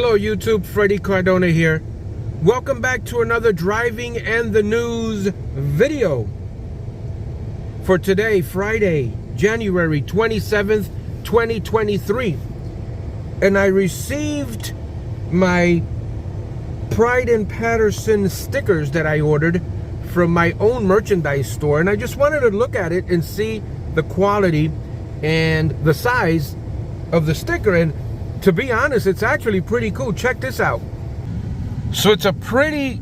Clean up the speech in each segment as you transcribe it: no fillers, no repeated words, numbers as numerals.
Hello YouTube, Freddy Cardona here. Welcome back to another Driving and the News video. For today, Friday, January 27th, 2023. And I received my Pride and Patterson stickers that I ordered from my own merchandise store. And I just wanted to look at it and see the quality and the size of the sticker. And to be honest, it's actually pretty cool. Check this out. So it's a pretty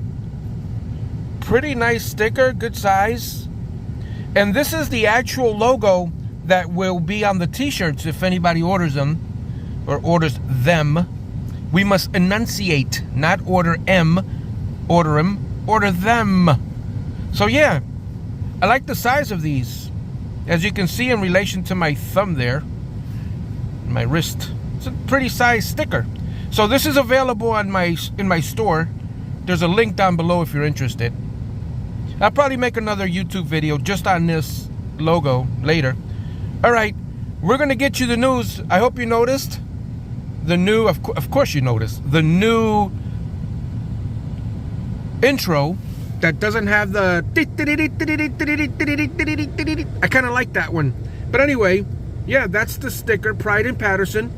nice sticker, good size. And this is the actual logo that will be on the t-shirts if anybody orders them or orders them. We must enunciate, not order order them, order them. So yeah, I like the size of these. As you can see in relation to my thumb there, my wrist. It's a pretty size sticker. So this is available on in my store. There's a link down below if you're interested. I'll probably make another YouTube video just on this logo later. All right, we're gonna get you the news. I hope you noticed the new, of course you noticed, the new intro that doesn't have the, I kind of like that one. But anyway, yeah, that's the sticker, Pride and Patterson.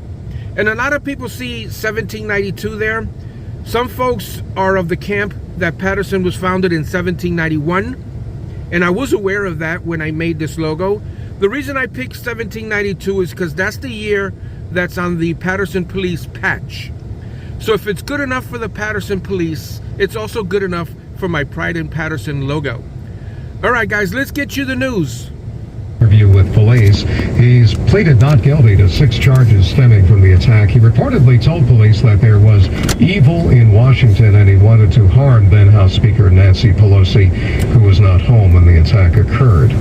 And a lot of people see 1792 there. Some folks are of the camp that Patterson was founded in 1791. And I was aware of that when I made this logo. The reason I picked 1792 is because that's the year that's on the Patterson Police patch. So if it's good enough for the Patterson Police, it's also good enough for my Pride and Patterson logo. All right, guys, let's get you the news. Interview with police. He's pleaded not guilty to 6 charges stemming from the attack. He reportedly told police that there was evil in Washington and he wanted to harm then House Speaker Nancy Pelosi, who was not home when the attack occurred.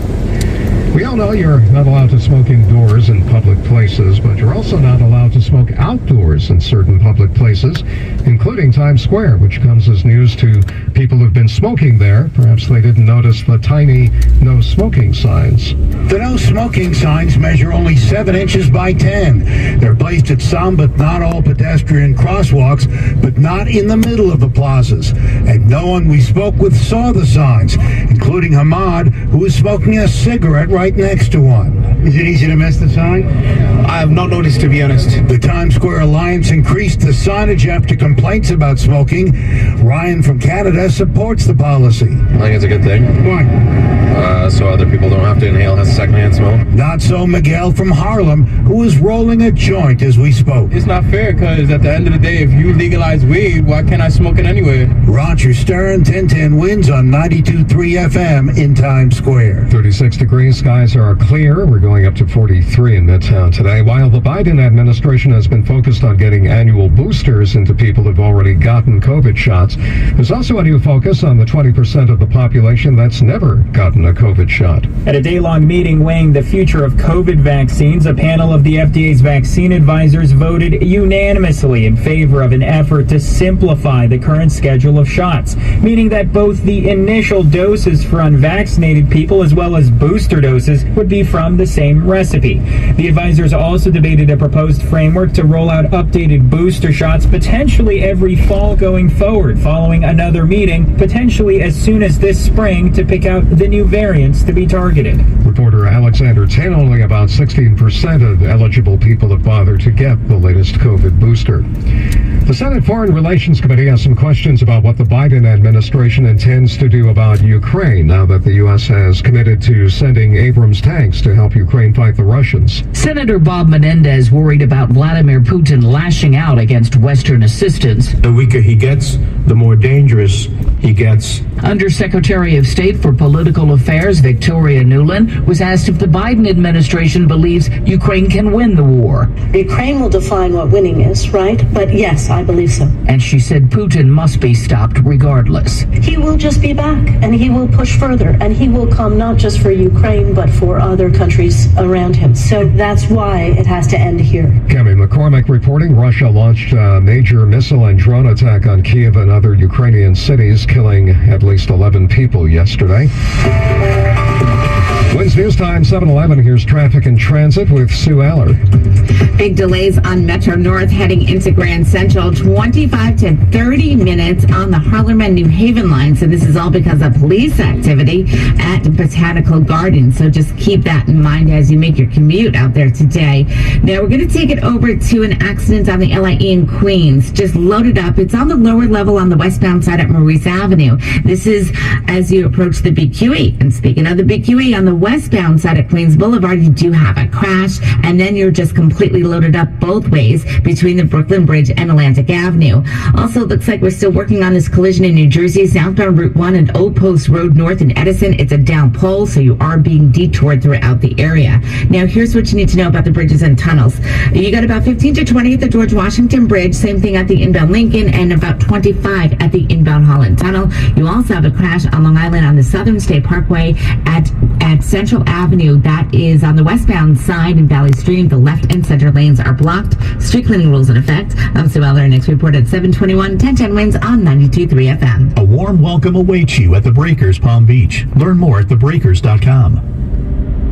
We all know you're not allowed to smoke indoors in public places, but you're also not allowed to smoke outdoors in certain public places, including Times Square, which comes as news to people who've been smoking there. Perhaps they didn't notice the tiny no smoking signs. The no smoking signs measure only 7 inches by 10. They're placed at some but not all pedestrian crosswalks, but not in the middle of the plazas. And no one we spoke with saw the signs, including Hamad, who was smoking a cigarette right next to one. Is it easy to miss the sign? I have not noticed, to be honest. The Times Square Alliance increased the signage after complaints about smoking. Ryan from Canada supports the policy. I think it's a good thing. Why? So other people don't have to inhale his secondhand smoke. Not so Miguel from Harlem, who is rolling a joint as we spoke. It's not fair, because at the end of the day, if you legalize weed, why can't I smoke it anyway? Roger Stern, 1010 wins on 92.3 FM in Times Square. 36 degrees, skies are clear. We're going up to 43 in Midtown today. While the Biden administration has been focused on getting annual boosters into people who've already gotten COVID shots, there's also a new focus on the 20% of the population that's never gotten a COVID shot. At a day-long meeting weighing the future of COVID vaccines, a panel of the FDA's vaccine advisors voted unanimously in favor of an effort to simplify the current schedule of shots, meaning that both the initial doses for unvaccinated people as well as booster doses would be from the same recipe. The advisors also debated a proposed framework to roll out updated booster shots potentially every fall going forward, following another meeting potentially as soon as this spring to pick out the new variants to be targeted. Reporter Alexander Tin, only about 16% of eligible people have bothered to get the latest COVID booster. The Senate Foreign Relations Committee has some questions about what the Biden administration intends to do about Ukraine now that the U.S. has committed to sending Abrams tanks to help Ukraine fight the Russians. Senator Bob Menendez worried about Vladimir Putin lashing out against Western assistance. The weaker he gets, the more dangerous he gets. Undersecretary of State for Political Affairs Victoria Nuland was asked if the Biden administration believes Ukraine can win the war. Ukraine will define what winning is, right? But yes, I believe so. And she said Putin must be stopped regardless. He will just be back, and he will push further, and he will come not just for Ukraine, but for other countries around him. So that's why it has to end here. Kemi McCormick reporting Russia launched a major missile and drone attack on Kiev and other Ukrainian cities, killing at least 11 people yesterday. Wednesday News Time 7:11. Here's traffic and transit with Sue Aller. Big delays on Metro North heading into Grand Central, 25 to 30 minutes on the Harlem and New Haven line. So this is all because of police activity at Botanical Gardens. So just keep that in mind as you make your commute out there today. Now we're going to take it over to an accident on the LIE in Queens. Just loaded up. It's on the lower level on the westbound side at Maurice Avenue. This is as you approach the BQE. And speaking of the BQE, on the westbound side at Queens Boulevard, you do have a crash, and then you're just completely loaded up both ways between the Brooklyn Bridge and Atlantic Avenue. Also, looks like we're still working on this collision in New Jersey, southbound Route 1 and Old Post Road North in Edison. It's a down pole, so you are being detoured throughout the area. Now, here's what you need to know about the bridges and tunnels. You got about 15 to 20 at the George Washington Bridge, same thing at the inbound Lincoln, and about 25 at the inbound Holland Tunnel. You also have a crash on Long Island on the Southern State Parkway at Central Avenue. That is on the westbound side in Valley Stream. The left and center lanes are blocked. Street cleaning rules in effect. I'm Sue Eller. Next report at 7:21. 1010 wins on 92.3 FM. A warm welcome awaits you at the Breakers Palm Beach. Learn more at thebreakers.com.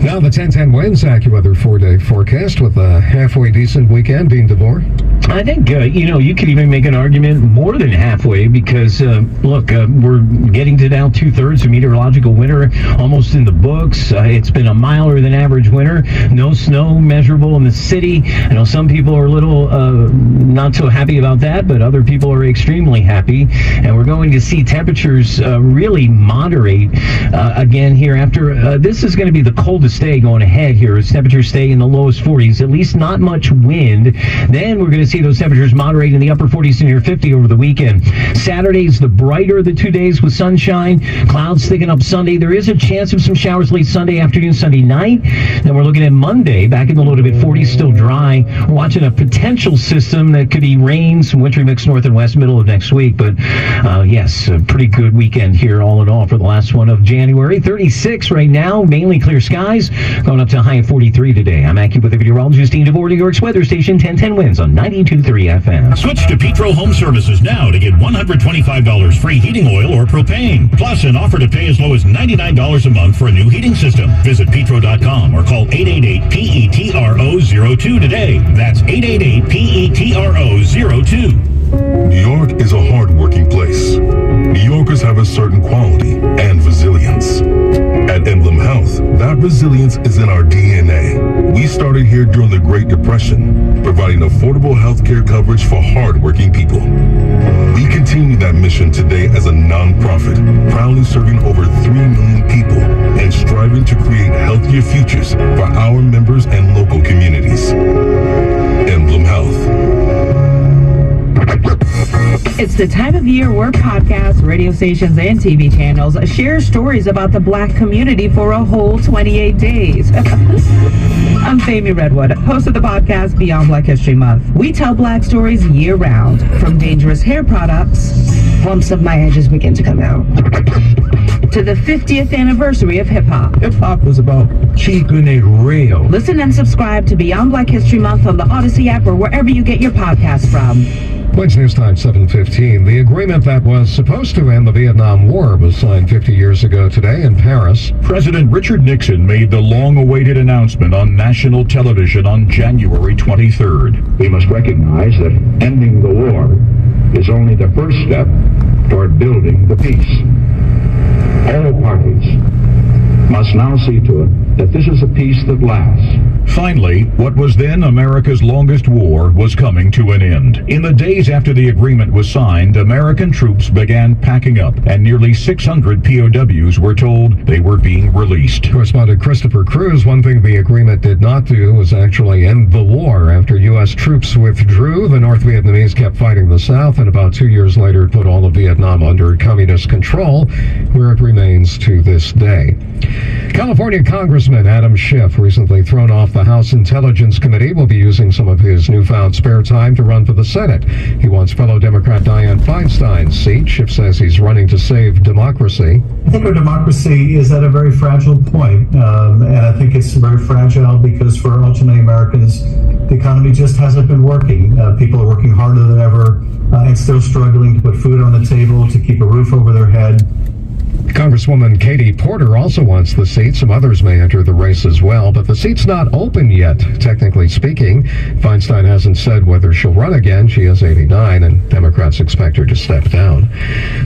Now the 1010 Winds AccuWeather 4-day forecast with a halfway decent weekend. Dean DeVore. I think, you could even make an argument more than halfway because, we're getting to now 2/3 of meteorological winter almost in the books. It's been a milder than average winter. No snow measurable in the city. I know some people are a little not so happy about that, but other people are extremely happy. And we're going to see temperatures really moderate again here after. This is going to be the coldest day going ahead here as temperatures stay in the lowest 40s, at least not much wind. Then we're going to see those temperatures moderate in the upper 40s to near 50 over the weekend. Saturday's the brighter of the 2 days with sunshine. Clouds thickening up Sunday. There is a chance of some showers late Sunday afternoon, Sunday night. Then we're looking at Monday, back in the low to mid 40s, still dry. We're watching a potential system that could be rain, some wintry mix north and west middle of next week. But yes, a pretty good weekend here all in all for the last one of January. 36 right now, mainly clear skies, going up to a high of 43 today. I'm AccuWeather meteorologist Dean DeVore, New York's weather station, 1010 Winds on 92.3 FM. Switch to Petro Home Services now to get $125 free heating oil or propane. Plus an offer to pay as low as $99 a month for a new heating system. Visit Petro.com or call 888-PETRO-02 today. That's 888-PETRO-02. New York is a hard-working place. New Yorkers have a certain quality and resilience. At Emblem Health, that resilience is in our DNA. We started here during the Great Depression, providing affordable health care coverage for hard-working people. We continue that mission today as a nonprofit, proudly serving over 3 million people and striving to create healthier futures for our members and local communities. Emblem Health. It's the time of year where podcasts, radio stations, and TV channels share stories about the Black community for a whole 28 days. I'm Famie Redwood, host of the podcast Beyond Black History Month. We tell Black stories year-round, from dangerous hair products, bumps of my edges begin to come out, to the 50th anniversary of hip-hop. Hip-hop was about keeping it real. Listen and subscribe to Beyond Black History Month on the Odyssey app or wherever you get your podcasts from. Wednesday News Time 7:15. The agreement that was supposed to end the Vietnam War was signed 50 years ago today in Paris. President Richard Nixon made the long-awaited announcement on national television on January 23rd. We must recognize that ending the war is only the first step toward building the peace. All parties must now see to it that this is a peace that lasts. Finally, what was then America's longest war was coming to an end. In the days after the agreement was signed, American troops began packing up, and nearly 600 POWs were told they were being released. Correspondent Christopher Cruz. One thing the agreement did not do was actually end the war. After U.S. troops withdrew, the North Vietnamese kept fighting the South, and about 2 years later it put all of Vietnam under communist control, where it remains to this day. California Congressman Adam Schiff, recently thrown off the House Intelligence Committee, will be using some of his newfound spare time to run for the Senate. He wants fellow Democrat Dianne Feinstein's seat. Schiff says he's running to save democracy. I think our democracy is at a very fragile point, and I think it's very fragile because for all too many Americans, the economy just hasn't been working. People are working harder than ever and still struggling to put food on the table, to keep a roof over their head. Congresswoman Katie Porter also wants the seat. Some others may enter the race as well, but the seat's not open yet, technically speaking. Feinstein hasn't said whether she'll run again. She is 89, and Democrats expect her to step down.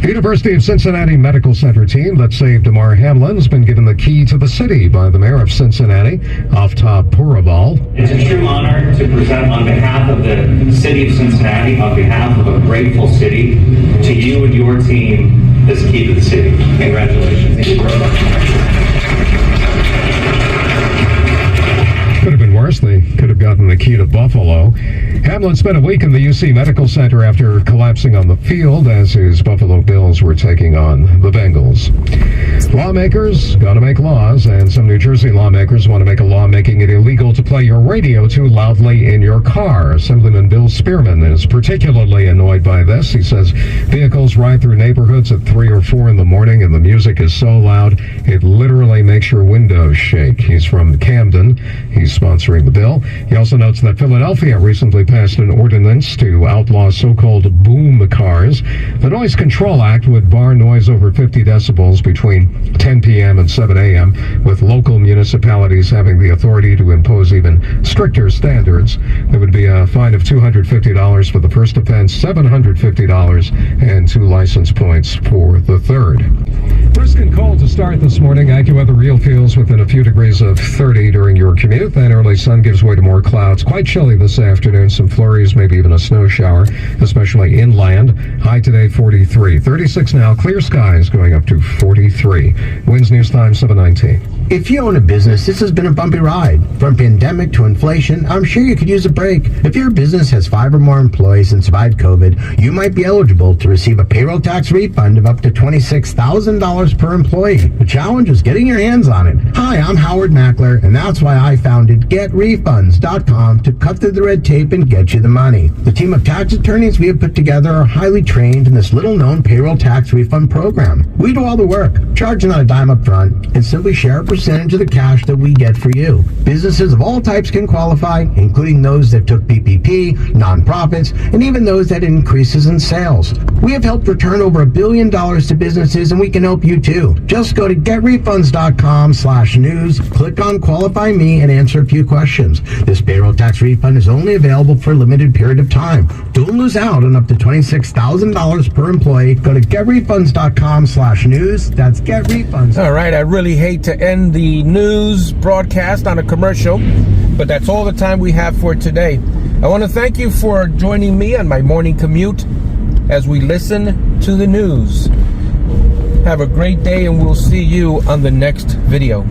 The University of Cincinnati Medical Center team that saved Damar Hamlin has been given the key to the city by the mayor of Cincinnati, Aftab Puraval. It's a true honor to present on behalf of the city of Cincinnati, on behalf of a grateful city, to you and your team this key to the city. Congratulations. Thank you very much. Could have been worse. They could have gotten the key to Buffalo. Hamlin spent a week in the UC Medical Center after collapsing on the field as his Buffalo Bills were taking on the Bengals. Lawmakers got to make laws, and some New Jersey lawmakers want to make a law making it illegal to play your radio too loudly in your car. Assemblyman Bill Spearman is particularly annoyed by this. He says vehicles ride through neighborhoods at 3 or 4 in the morning, and the music is so loud it literally makes your windows shake. He's from Camden. He's sponsoring the bill. He also notes that Philadelphia recently passed an ordinance to outlaw so-called boom cars. The Noise Control Act would bar noise over 50 decibels between 10 p.m. and 7 a.m., with local municipalities having the authority to impose even stricter standards. There would be a fine of $250 for the first offense, $750, and 2 license points for the third. Brisk and cold to start this morning. AccuWeather real feels within a few degrees of 30 during your commute. Then early sun gives way to more clouds. Quite chilly this afternoon. Some flurries, maybe even a snow shower, especially inland. High today 43. 36 now. Clear skies going up to 43. Winds News Time 719. If you own a business, this has been a bumpy ride. From pandemic to inflation, I'm sure you could use a break. If your business has 5 or more employees and survived COVID, you might be eligible to receive a payroll tax refund of up to $26,000 per employee. The challenge is getting your hands on it. Hi, I'm Howard Mackler, and that's why I founded GetRefunds.com to cut through the red tape and get you the money. The team of tax attorneys we have put together are highly trained in this little-known payroll tax refund program. We do all the work, charge not a dime up front, and simply share a percentage of the cash that we get for you. Businesses of all types can qualify, including those that took PPP, nonprofits, and even those that had increases in sales. We have helped return over $1 billion to businesses, and we can help you too. Just go to getrefunds.com/news, click on Qualify Me, and answer a few questions. This payroll tax refund is only available for a limited period of time. Don't lose out on up to $26,000 per employee. Go to getrefunds.com/news. That's GetRefunds. All right, I really hate to end the news broadcast on a commercial, but that's all the time we have for today. I want to thank you for joining me on my morning commute as we listen to the news. Have a great day, and we'll see you on the next video.